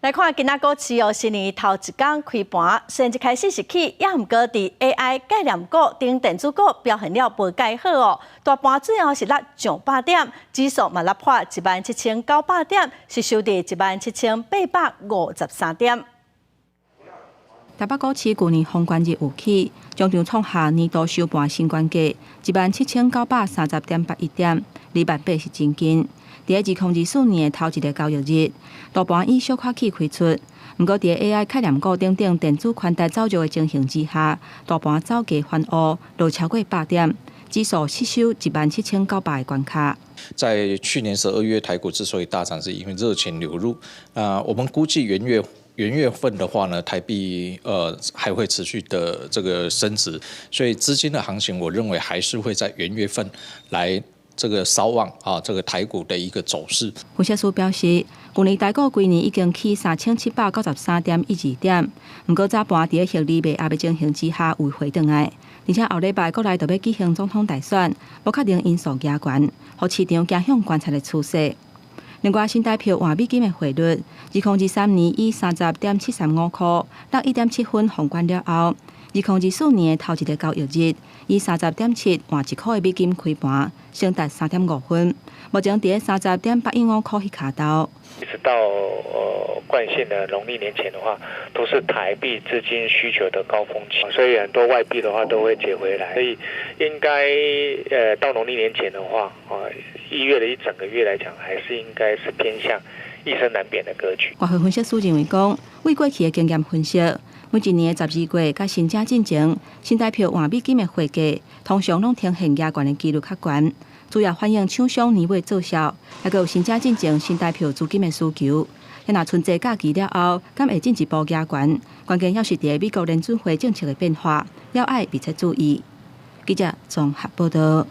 来看今仔股市哦，新年头一天开盘，虽然一开始是起，也毋过伫 AI 概念股、顶电子股表现了无介好哦。大盘最后是落上8点，指数嘛落破17900点，是收伫17853点。台北股市去年封关日有起，将场创下年度收盘新关价17930.81点，离万八是真近。伫2024年的头一个交易日，大盘以小可起开出，不过伫 AI 概念股等电子宽带走弱的情形之下，大盘走价翻乌，落超过8点，指数失守17900的关卡。在去年12月台股之所以大涨，是因为热钱流入。我们估计元月份的话呢，台币还会持续的这个升值，所以资金的行情，我认为还是会在元月份来。这个稍望这个台股的一个走势。分析师表示，去年台股规年已经起3793.12点，不过早盘伫个获利未压的情形之下有回转来，而且后礼拜国内就要举行总统大选，不确定因素加悬，互市场加向观察的趋势。另外，新台币换美金的汇率，2023年以30.735块到1.7分封关了后，2024年头一个交易日以30.7换1块的美金开盘，升达3.5分，目前伫30.815块迄卡刀。一直到惯性的农历年前的话，都是台币资金需求的高峰期，所以很多外币的话都会解回来，所以应该到农历年前的话，1月的一整个月来讲，还是应该是偏向易升难贬的格局。外汇分析师认为讲，为过去的经验分析，每一年的12月甲新正进前，新台币换美金的汇价通常拢呈现加悬的几率较悬。主要反映厂商年尾做销，还有新正进前新台币资金的需求。若春节假期了后，敢会进一步加悬？关键要是伫美国联准会政策的变化，要爱密切注意。记者综合报道。